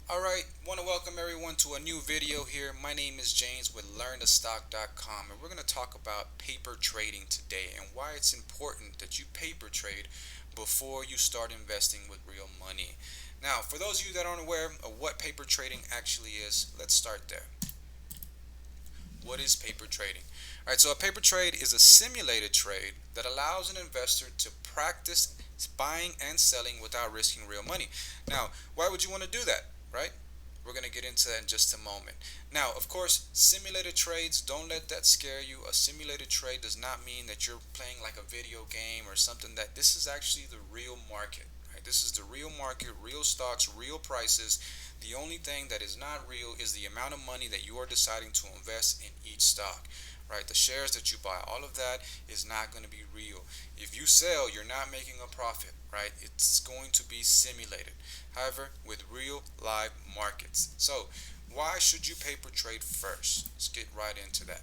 Alright, want to welcome everyone to a new video here. My name is James with LearnTheStock.com, and we're going to talk about paper trading today and why it's important that you paper trade before you start investing with real money. Now, for those of you that aren't aware of what paper trading actually is, let's start there. What is paper trading? Alright, so a paper trade is a simulated trade that allows an investor to practice buying and selling without risking real money. Now, why would you want to do that, right? We're going to get into that in just a moment. Now, of course, simulated trades, don't let that scare you. A simulated trade does not mean that you're playing like a video game or something. That this is actually the real market. Right? This is the real market, real stocks, real prices. The only thing that is not real is the amount of money that you are deciding to invest in each stock. Right? The shares that you buy, all of that is not going to be real. If you sell, you're not making a profit, right? It's going to be simulated. However, with real live markets. So, why should you paper trade first? Let's get right into that.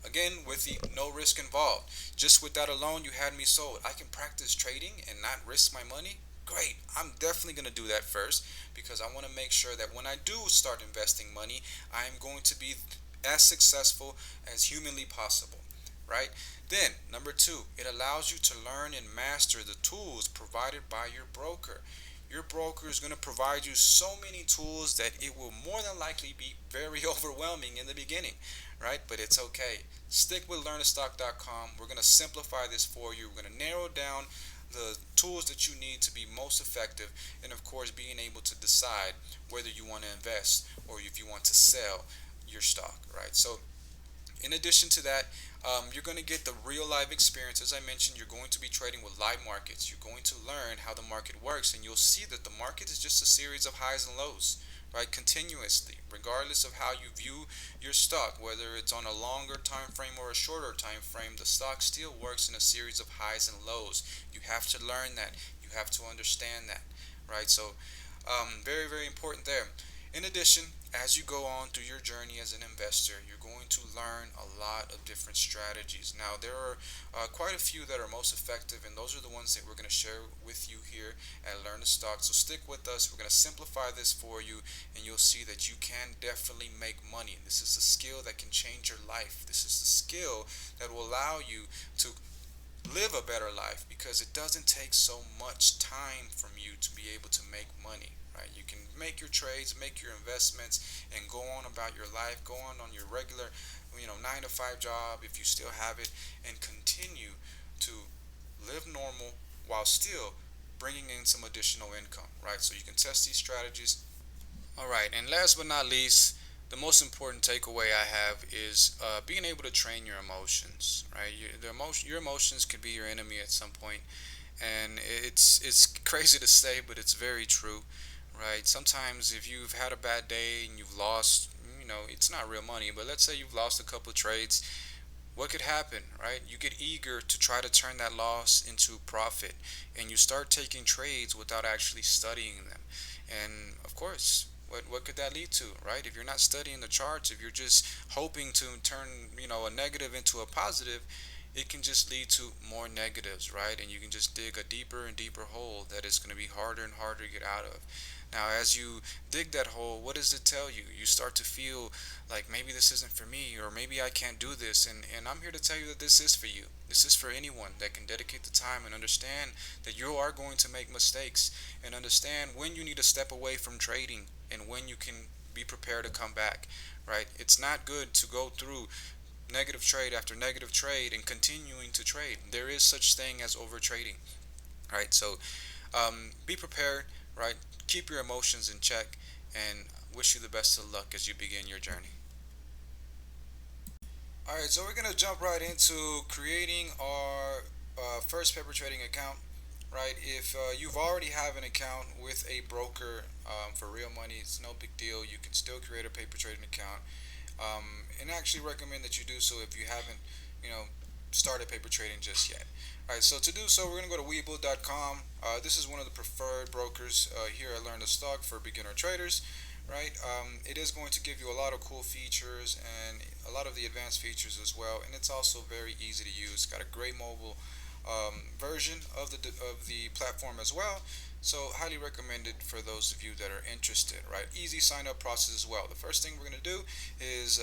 Again, with the no risk involved. Just with that alone, you had me sold. I can practice trading and not risk my money. Great. I'm definitely going to do that first because I want to make sure that when I do start investing money, I am going to be as successful as humanly possible. Right? Then, number two, it allows you to learn and master the tools provided by your broker. Your broker is going to provide you so many tools that it will more than likely be very overwhelming in the beginning, right? But it's okay. Stick with learnthestock.com. We're going to simplify this for you. We're going to narrow down the tools that you need to be most effective, and of course, being able to decide whether you want to invest or if you want to sell your stock, right? So, in addition to that, you're going to get the real life experience. As I mentioned, you're going to be trading with live markets. You're going to learn how the market works, and you'll see that the market is just a series of highs and lows, right? Continuously, regardless of how you view your stock, whether it's on a longer time frame or a shorter time frame, the stock still works in a series of highs and lows. You have to learn that. You have to understand that, right? So, very, very important there. In addition, as you go on through your journey as an investor, you're going to learn a lot of different strategies. Now, there are quite a few that are most effective, and those are the ones that we're going to share with you here at Learn the Stock. So stick with us. We're going to simplify this for you, and you'll see that you can definitely make money. This is a skill that can change your life. This is the skill that will allow you to live a better life because it doesn't take so much time from you to be able to make money, right? You can make your trades, make your investments, and go on about your life, go on your regular 9 to 5 job if you still have it, and continue to live normal while still bringing in some additional income, right? So you can test these strategies. All right, and last but not least, the most important takeaway I have is being able to train your emotions. Right, your emotions could be your enemy at some point, and it's crazy to say, but it's very true. Right, sometimes if you've had a bad day and you've lost, it's not real money, but let's say you've lost a couple of trades. What could happen, right? You get eager to try to turn that loss into profit, and you start taking trades without actually studying them. And of course, what could that lead to, right? If you're not studying the charts, if you're just hoping to turn, a negative into a positive, it can just lead to more negatives, right? And you can just dig a deeper and deeper hole that is going to be harder and harder to get out of. Now, as you dig that hole, what does it tell you? You start to feel like maybe this isn't for me, or maybe I can't do this. And I'm here to tell you that this is for you. This is for anyone that can dedicate the time and understand that you are going to make mistakes and understand when you need to step away from trading and when you can be prepared to come back, right? It's not good to go through negative trade after negative trade and continuing to trade. There is such thing as over trading, right? So be prepared, right? Keep your emotions in check, and wish you the best of luck as you begin your journey. All right, so we're gonna jump right into creating our first paper trading account. Right, if you've already have an account with a broker for real money, it's no big deal. You can still create a paper trading account, and actually recommend that you do so if you haven't, you know, started paper trading just yet. All right, so to do so, we're gonna go to webull.com. This is one of the preferred brokers here at Learn the Stock for beginner traders. Right, it is going to give you a lot of cool features and a lot of the advanced features as well, and it's also very easy to use. Got a great mobile version of the platform as well. So highly recommended for those of you that are interested, right? Easy sign up process as well. The first thing we're going to do is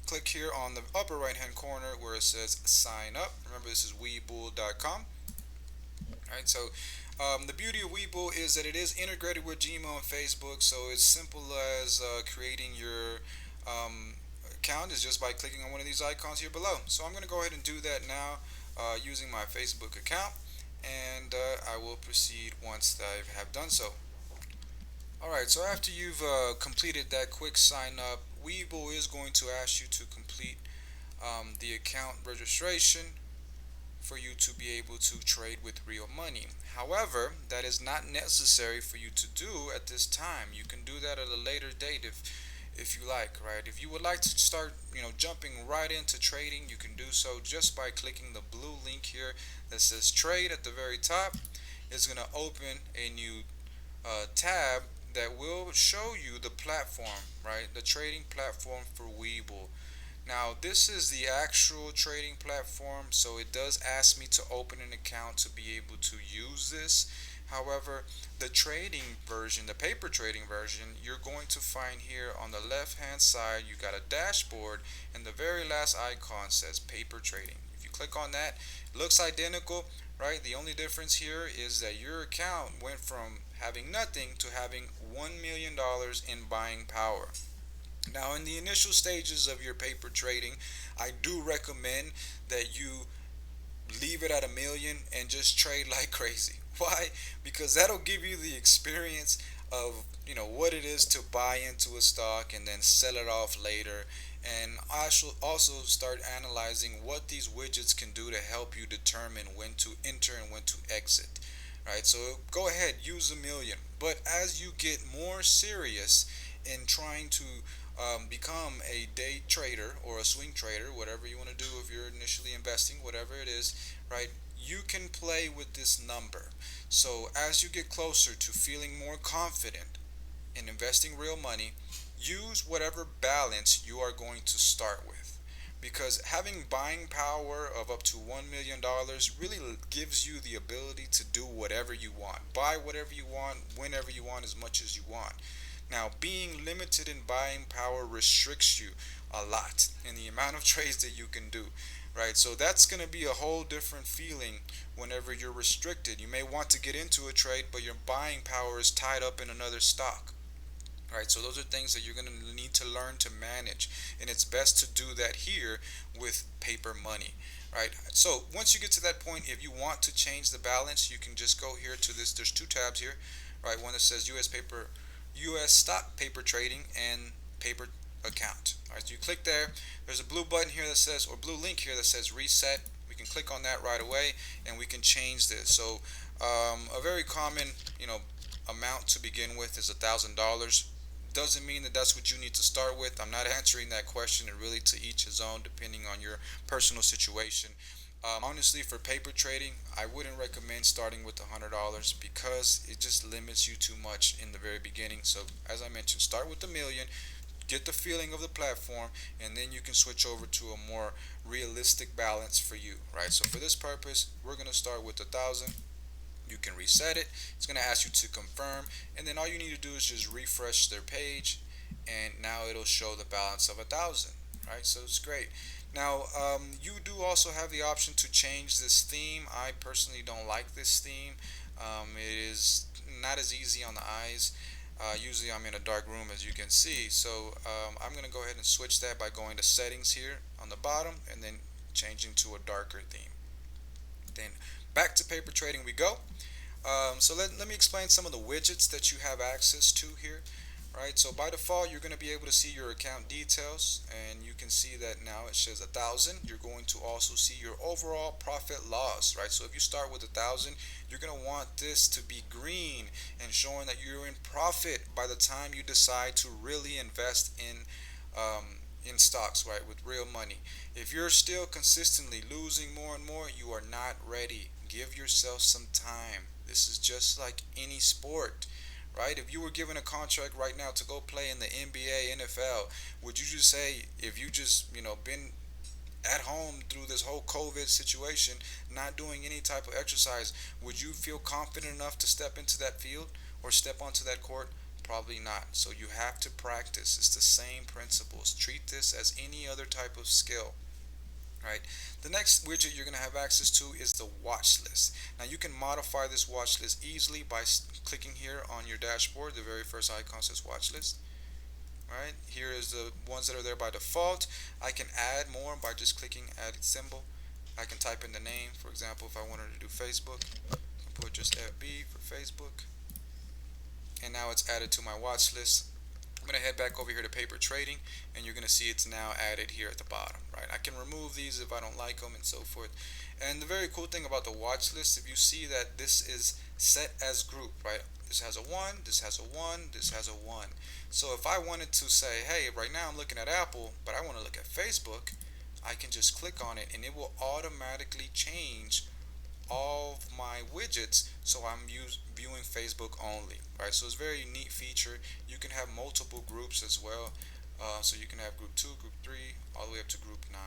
click here on the upper right hand corner where it says sign up. Remember, this is webull.com. Right, so the beauty of Webull is that it is integrated with Gmail and Facebook, so it's simple as creating your account is just by clicking on one of these icons here below. So I'm going to go ahead and do that now using my Facebook account, and I will proceed once I have done so. Alright, so after you've completed that quick sign up, Webull is going to ask you to complete the account registration for you to be able to trade with real money. However, that is not necessary for you to do at this time. You can do that at a later date if you like, right? If you would like to start, jumping right into trading, you can do so just by clicking the blue link here that says trade at the very top. It's going to open a new tab that will show you the platform, right? The trading platform for Webull. Now, this is the actual trading platform, so it does ask me to open an account to be able to use this. However, the trading version, the paper trading version, you're going to find here on the left hand side, you got a dashboard, and the very last icon says paper trading. If you click on that, it looks identical, right? The only difference here is that your account went from having nothing to having $1 million in buying power. Now, in the initial stages of your paper trading, I do recommend that you leave it at 1 million and just trade like crazy. Why? Because that'll give you the experience of what it is to buy into a stock and then sell it off later. And I should also start analyzing what these widgets can do to help you determine when to enter and when to exit. Right? So go ahead, use 1 million. But as you get more serious in trying to become a day trader or a swing trader, whatever you want to do if you're initially investing, whatever it is, right? You can play with this number. So as you get closer to feeling more confident in investing real money, use whatever balance you are going to start with. Because having buying power of up to $1 million really gives you the ability to do whatever you want, buy whatever you want, whenever you want, as much as you want. Now, being limited in buying power restricts you a lot in the amount of trades that you can do, right? So that's going to be a whole different feeling whenever you're restricted. You may want to get into a trade, but your buying power is tied up in another stock. Right, so those are things that you're going to need to learn to manage, and it's best to do that here with paper money. Right, so once you get to that point, if you want to change the balance, you can just go here to this. There's two tabs here, right? One that says U.S. stock paper trading and paper account. All right, so you click there. There's a blue button here that says, or blue link here that says reset. We can click on that right away, and we can change this. So a very common, amount to begin with is $1,000. Doesn't mean that that's what you need to start with. I'm not answering that question, and really to each his own, depending on your personal situation. Honestly, for paper trading, I wouldn't recommend starting with $100 because it just limits you too much in the very beginning. So, as I mentioned, start with 1 million, get the feeling of the platform, and then you can switch over to a more realistic balance for you, right? So, for this purpose, we're going to start with 1,000. You can reset it. It's going to ask you to confirm, and then all you need to do is just refresh their page, and now it'll show the balance of 1,000. Right, so it's great. Now, you do also have the option to change this theme. I personally don't like this theme. It is not as easy on the eyes. Usually I'm in a dark room, as you can see, so I'm going to go ahead and switch that by going to settings here on the bottom and then changing to a darker theme. Then back to paper trading we go. So let me explain some of the widgets that you have access to here. Right, so by default you're going to be able to see your account details, and you can see that now it says 1,000. You're going to also see your overall profit loss, right? So if you start with 1,000, you're going to want this to be green and showing that you're in profit by the time you decide to really invest in stocks, right, with real money. If you're still consistently losing more and more, you are not ready. Give yourself some time. This is just like any sport, right? If you were given a contract right now to go play in the NBA, NFL, would you just say, if you just, been at home through this whole COVID situation, not doing any type of exercise, would you feel confident enough to step into that field or step onto that court? Probably not. So you have to practice. It's the same principles. Treat this as any other type of skill. Right. The next widget you're going to have access to is the watch list. Now you can modify this watch list easily by clicking here on your dashboard. The very first icon says watch list. Right. Here is the ones that are there by default. I can add more by just clicking add symbol. I can type in the name. For example, if I wanted to do Facebook, I can put just FB for Facebook, and now it's added to my watch list. I'm going to head back over here to paper trading, and you're going to see it's now added here at the bottom, right? I can remove these if I don't like them and so forth. And the very cool thing about the watch list, if you see that this is set as group, right? This has a 1, this has a 1, this has a 1. So if I wanted to say, hey, right now I'm looking at Apple, but I want to look at Facebook, I can just click on it and it will automatically change all of my widgets so I'm viewing Facebook only, right? So it's a very neat feature. You can have multiple groups as well, so you can have group 2, group 3, all the way up to group 9,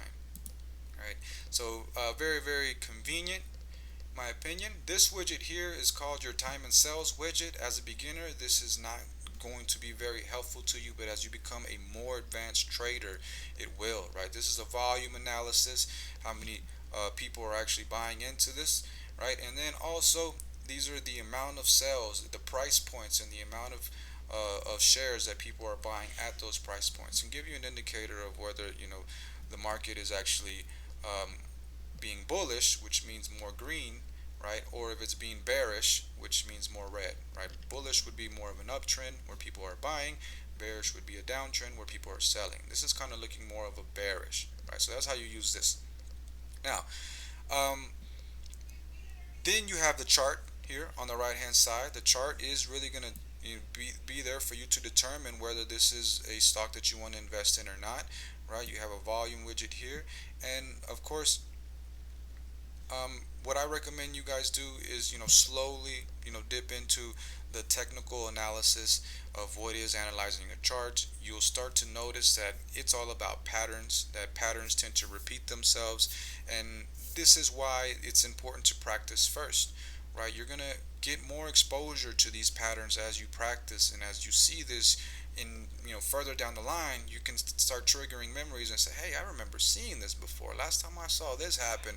right? So very, very convenient, my opinion. This widget here is called your time and sales widget. As a beginner, this is not going to be very helpful to you, but as you become a more advanced trader, it will, right? This is a volume analysis, how many people are actually buying into this, right? And then also these are the amount of sales, the price points, and the amount of shares that people are buying at those price points, and give you an indicator of whether the market is actually being bullish, which means more green, right? Or if it's being bearish, which means more red, right? Bullish would be more of an uptrend where people are buying. Bearish would be a downtrend where people are selling. This is kind of looking more of a bearish, right? So that's how you use this. Now, um, then you have the chart here on the right hand side. The chart is really going to be there for you to determine whether this is a stock that you want to invest in or not, right? You have a volume widget here, and of course what I recommend you guys do is slowly dip into the technical analysis of what is analyzing a chart. You'll start to notice that it's all about patterns, that patterns tend to repeat themselves, and this is why it's important to practice first, right? You're gonna get more exposure to these patterns as you practice, and as you see this in further down the line, you can start triggering memories and say, hey, I remember seeing this before. Last time I saw this happen,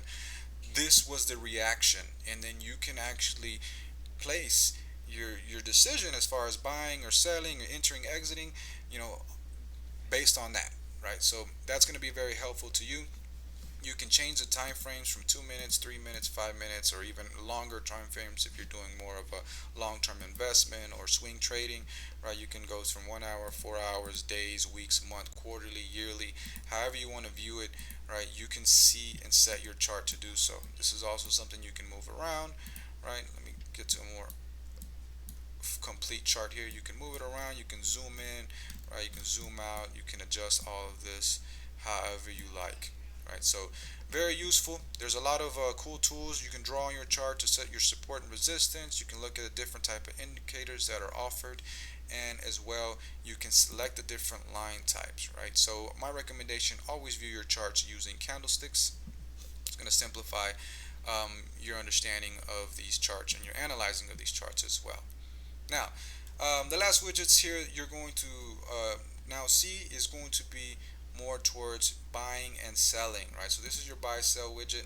this was the reaction. And then you can actually place your decision as far as buying or selling or entering, exiting, you know based on that, right? So that's going to be very helpful to you. You can change the time frames from 2 minutes, 3 minutes, 5 minutes, or even longer time frames if you're doing more of a long-term investment or swing trading, right? You can go from 1 hour, 4 hours, days, weeks, month, quarterly, yearly, however you want to view it, right? You can see and set your chart to do so. This is also something you can move around, right? Let me get to a more complete chart here. You can move it around, you can zoom in, right? You can zoom out, you can adjust all of this however you like, right? So very useful. There's a lot of cool tools you can draw on your chart to set your support and resistance. You can look at the different type of indicators that are offered, and as well you can select the different line types, right? So my recommendation, always view your charts using candlesticks. It's going to simplify your understanding of these charts and your analyzing of these charts as well. Now, the last widgets here you're going to now see is going to be more towards buying and selling, right? So this is your buy sell widget,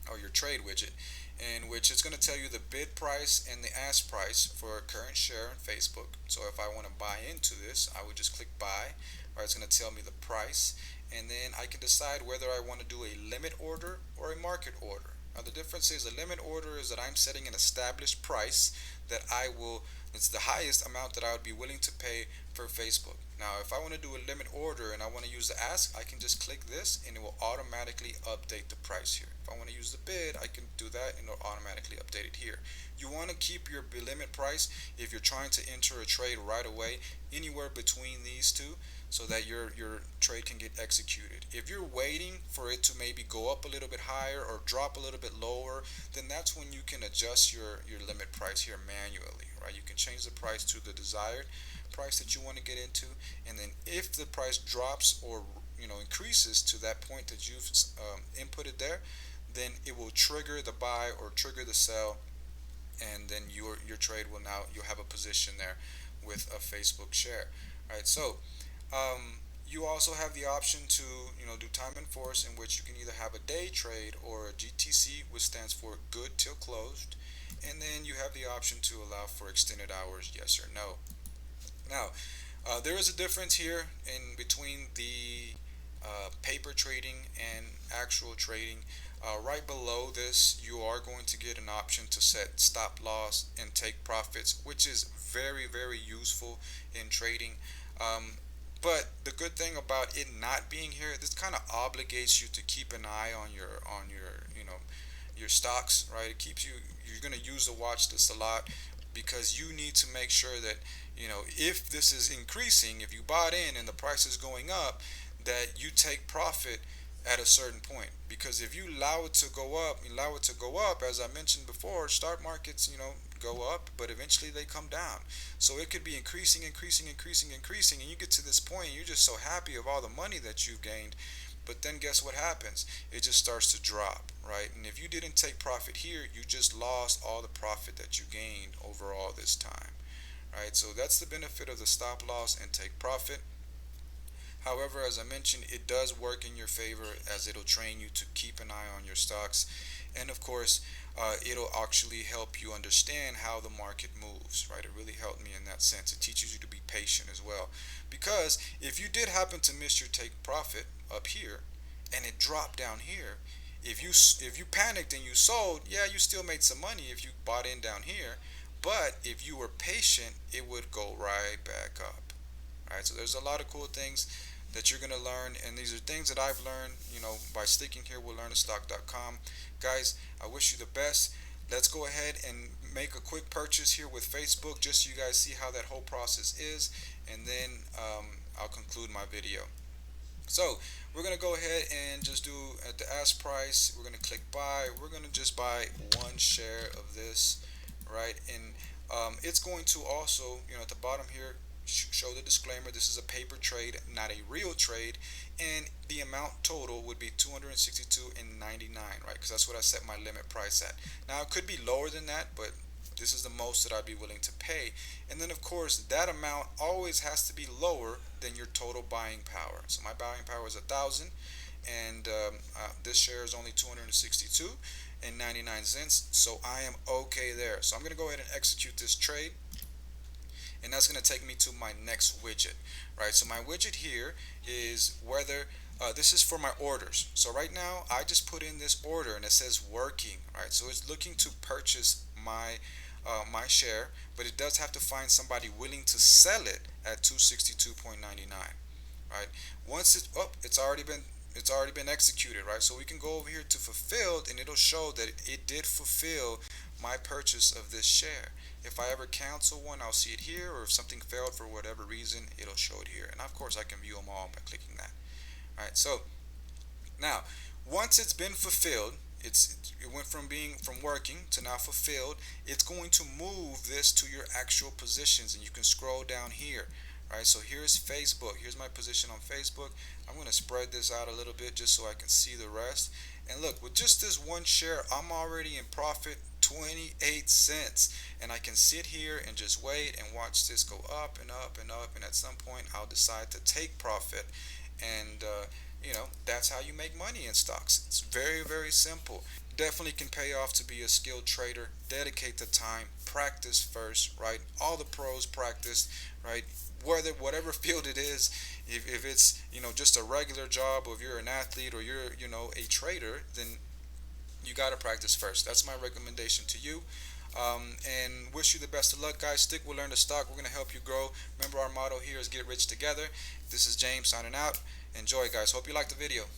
or your trade widget, in which it's going to tell you the bid price and the ask price for a current share in Facebook. So if I want to buy into this, I would just click buy, right? It's going to tell me the price, and then I can decide whether I want to do a limit order or a market order. Now the difference is, a limit order is that I'm setting an established price that it's the highest amount that I would be willing to pay for Facebook. Now if I want to do a limit order and I want to use the ask, I can just click this and it will automatically update the price here. If I want to use the bid, I can do that and it'll automatically update it here. You want to keep your limit price if you're trying to enter a trade right away anywhere between these two, so that your trade can get executed. If you're waiting for it to maybe go up a little bit higher or drop a little bit lower, then that's when you can adjust your limit price here manually, right? You can change the price to the desired price that you want to get into, and then if the price drops or increases to that point that you've inputted there, then it will trigger the buy or trigger the sell, and then your trade will now, you'll have a position there with a Facebook share. All right, so you also have the option to do time and force, in which you can either have a day trade or a GTC, which stands for good till closed, and then you have the option to allow for extended hours, yes or no. Now, there is a difference here in between the paper trading and actual trading. Right below this, you are going to get an option to set stop loss and take profits, which is very, very useful in trading. But the good thing about it not being here, this kind of obligates you to keep an eye on your stocks, right? It keeps you, you're going to use the watch list a lot, because you need to make sure that if this is increasing, if you bought in and the price is going up, that you take profit at a certain point. Because if you allow it to go up, as I mentioned before, stock markets go up, but eventually they come down. So it could be increasing, and you get to this point, you're just so happy of all the money that you've gained. But then guess what happens? It just starts to drop, right? And if you didn't take profit here, you just lost all the profit that you gained over all this time, right? So that's the benefit of the stop loss and take profit. However, as I mentioned, it does work in your favor, as it'll train you to keep an eye on your stocks. And of course, it'll actually help you understand how the market moves, right? It really helped me in that sense. It teaches you to be patient as well. Because if you did happen to miss your take profit up here and it dropped down here, if you panicked and you sold, yeah, you still made some money if you bought in down here. But if you were patient, it would go right back up. All right, so there's a lot of cool things that you're going to learn, and these are things that I've learned by sticking here with learnthestock.com. Guys, I wish you the best. Let's go ahead and make a quick purchase here with Facebook, just so you guys see how that whole process is, and then I'll conclude my video. So we're going to go ahead and just do at the ask price, we're going to click buy. We're going to just buy one share of this, right? And it's going to also, at the bottom here, show the disclaimer. This is a paper trade, not a real trade, and the amount total would be 262.99, right? Because that's what I set my limit price at. Now it could be lower than that, but this is the most that I'd be willing to pay. And then of course that amount always has to be lower than your total buying power. So my buying power is 1,000, and this share is only 262.99, so I am okay there. So I'm going to go ahead and execute this trade, and that's going to take me to my next widget, right? So my widget here is whether this is for my orders. So right now I just put in this order and it says working, right? So it's looking to purchase my share, but it does have to find somebody willing to sell it at 262.99, right? Once it's already been executed, right? So we can go over here to fulfilled, and it'll show that it did fulfill my purchase of this share. If I ever cancel one, I'll see it here, or if something failed for whatever reason, it'll show it here. And of course I can view them all by clicking that. Alright, so now once it's been fulfilled, it went from working to now fulfilled. It's going to move this to your actual positions, and you can scroll down here. Right, so here's Facebook. Here's my position on Facebook. I'm going to spread this out a little bit just so I can see the rest. And look, with just this one share, I'm already in profit 28 cents. And I can sit here and just wait and watch this go up and up and up. And at some point, I'll decide to take profit. And, that's how you make money in stocks. It's very, very simple. Definitely can pay off to be a skilled trader. Dedicate the time. Practice first, right? All the pros practice, right? Whatever field it is, if it's just a regular job, or if you're an athlete, or you're a trader, then you got to practice first. That's my recommendation to you. And wish you the best of luck, guys. Stick with Learn the Stock. We're going to help you grow. Remember, our motto here is get rich together. This is James signing out. Enjoy, guys. Hope you liked the video.